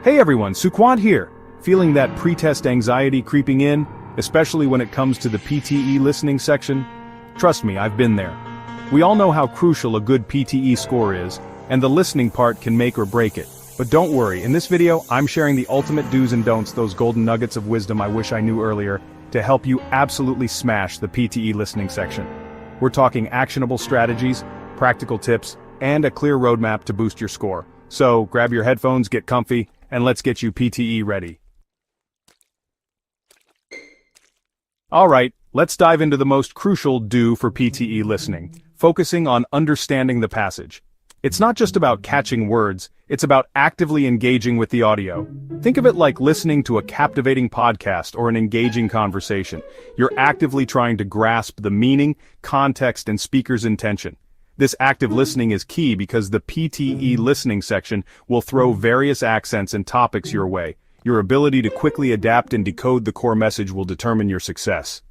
Hey everyone, Suquant here. Feeling that pretest anxiety creeping in, especially when it comes to the PTE listening section? Trust me, I've been there. We all know how crucial a good PTE score is, and the listening part can make or break it. But don't worry, in this video, I'm sharing the ultimate do's and don'ts, those golden nuggets of wisdom I wish I knew earlier, to help you absolutely smash the PTE listening section. We're talking actionable strategies, practical tips, and a clear roadmap to boost your score. So, grab your headphones, get comfy, and let's get you PTE ready. Alright, let's dive into the most crucial do for PTE listening, focusing on understanding the passage. It's not just about catching words, it's about actively engaging with the audio. Think of it like listening to a captivating podcast or an engaging conversation. You're actively trying to grasp the meaning, context, and speaker's intention. This active listening is key because the PTE listening section will throw various accents and topics your way. Your ability to quickly adapt and decode the core message will determine your success.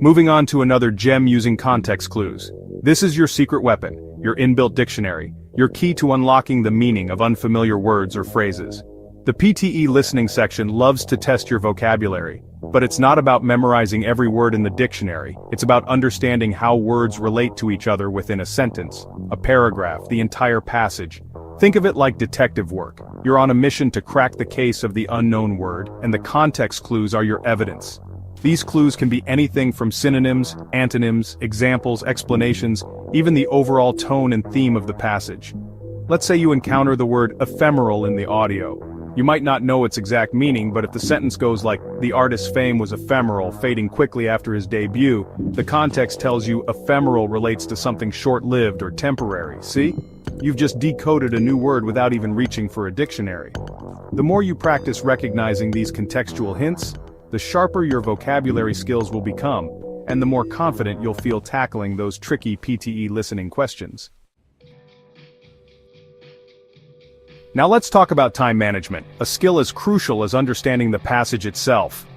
Moving on to another gem using context clues. This is your secret weapon, your inbuilt dictionary, your key to unlocking the meaning of unfamiliar words or phrases. The PTE listening section loves to test your vocabulary, but it's not about memorizing every word in the dictionary, it's about understanding how words relate to each other within a sentence, a paragraph, the entire passage. Think of it like detective work. You're on a mission to crack the case of the unknown word, and the context clues are your evidence. These clues can be anything from synonyms, antonyms, examples, explanations, even the overall tone and theme of the passage. Let's say you encounter the word ephemeral in the audio. You might not know its exact meaning, but if the sentence goes like, "The artist's fame was ephemeral, fading quickly after his debut," the context tells you ephemeral relates to something short-lived or temporary, see? You've just decoded a new word without even reaching for a dictionary. The more you practice recognizing these contextual hints, the sharper your vocabulary skills will become, and the more confident you'll feel tackling those tricky PTE listening questions. Now let's talk about time management, a skill as crucial as understanding the passage itself.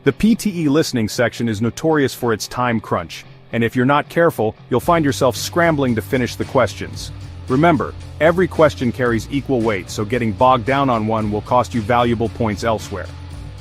The PTE listening section is notorious for its time crunch, and if you're not careful, you'll find yourself scrambling to finish the questions. Remember, every question carries equal weight, so getting bogged down on one will cost you valuable points elsewhere.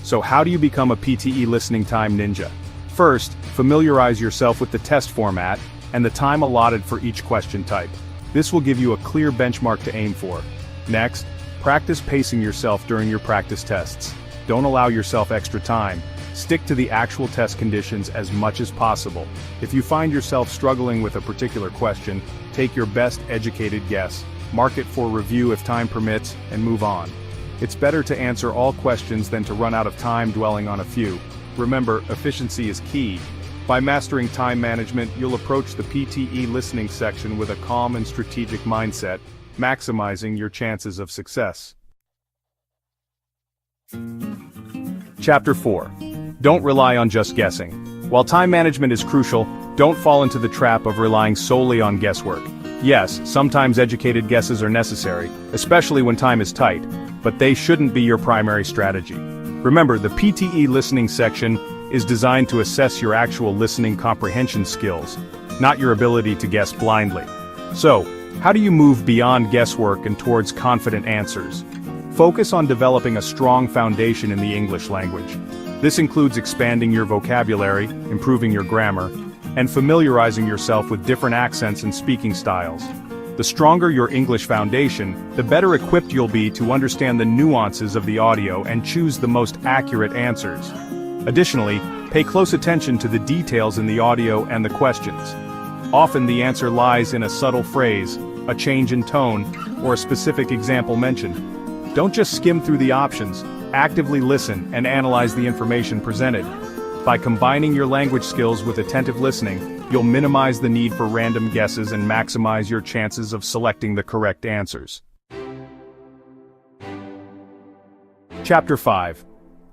So how do you become a PTE listening time ninja? First, familiarize yourself with the test format and the time allotted for each question type. This will give you a clear benchmark to aim for. Next, practice pacing yourself during your practice tests. Don't allow yourself extra time. Stick to the actual test conditions as much as possible. If you find yourself struggling with a particular question, take your best educated guess, mark it for review if time permits, and move on. It's better to answer all questions than to run out of time dwelling on a few. Remember, efficiency is key. By mastering time management, you'll approach the PTE listening section with a calm and strategic mindset, maximizing your chances of success. Chapter 4. Don't rely on just guessing. While time management is crucial, don't fall into the trap of relying solely on guesswork. Yes, sometimes educated guesses are necessary, especially when time is tight, but they shouldn't be your primary strategy. Remember, the PTE listening section is designed to assess your actual listening comprehension skills, not your ability to guess blindly. So, how do you move beyond guesswork and towards confident answers? Focus on developing a strong foundation in the English language. This includes expanding your vocabulary, improving your grammar, and familiarizing yourself with different accents and speaking styles. The stronger your English foundation, the better equipped you'll be to understand the nuances of the audio and choose the most accurate answers. Additionally, pay close attention to the details in the audio and the questions. Often the answer lies in a subtle phrase, a change in tone, or a specific example mentioned. Don't just skim through the options, actively listen and analyze the information presented. By combining your language skills with attentive listening, you'll minimize the need for random guesses and maximize your chances of selecting the correct answers. Chapter 5.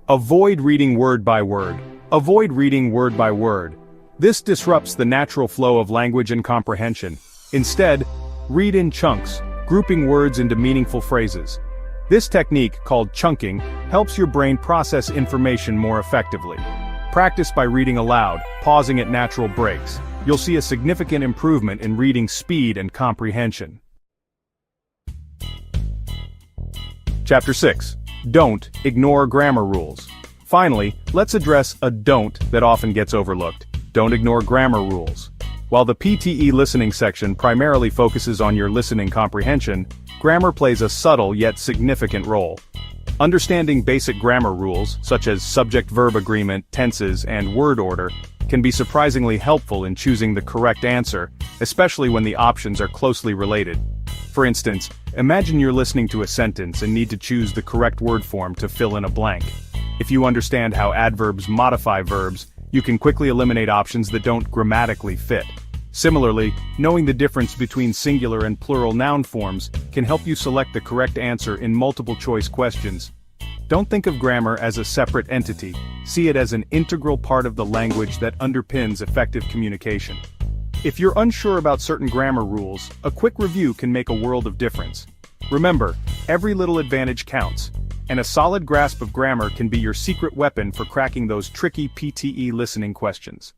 Avoid reading word by word. Avoid reading word by word. This disrupts the natural flow of language and comprehension. Instead, read in chunks, grouping words into meaningful phrases. This technique, called chunking, helps your brain process information more effectively. Practice by reading aloud, pausing at natural breaks. You'll see a significant improvement in reading speed and comprehension. Chapter 6. Don't ignore grammar rules. Finally, let's address a don't that often gets overlooked. Don't ignore grammar rules. While the PTE listening section primarily focuses on your listening comprehension, grammar plays a subtle yet significant role. Understanding basic grammar rules, such as subject-verb agreement, tenses, and word order, can be surprisingly helpful in choosing the correct answer, especially when the options are closely related. For instance, imagine you're listening to a sentence and need to choose the correct word form to fill in a blank. If you understand how adverbs modify verbs, you can quickly eliminate options that don't grammatically fit. Similarly, knowing the difference between singular and plural noun forms can help you select the correct answer in multiple-choice questions. Don't think of grammar as a separate entity, see it as an integral part of the language that underpins effective communication. If you're unsure about certain grammar rules, a quick review can make a world of difference. Remember, every little advantage counts, and a solid grasp of grammar can be your secret weapon for cracking those tricky PTE listening questions.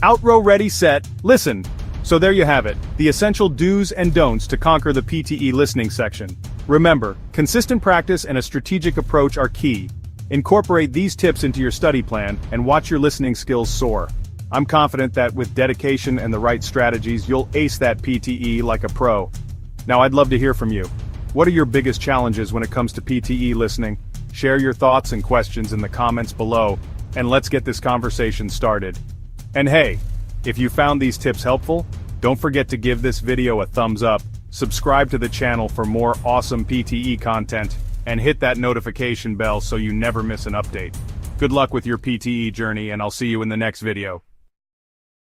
Outro ready, set, listen! So there you have it, the essential do's and don'ts to conquer the PTE listening section. Remember, consistent practice and a strategic approach are key. Incorporate these tips into your study plan and watch your listening skills soar. I'm confident that with dedication and the right strategies, you'll ace that PTE like a pro. Now I'd love to hear from you. What are your biggest challenges when it comes to PTE listening? Share your thoughts and questions in the comments below, and let's get this conversation started. And hey, if you found these tips helpful, don't forget to give this video a thumbs up, subscribe to the channel for more awesome PTE content, and hit that notification bell so you never miss an update. Good luck with your PTE journey, and I'll see you in the next video.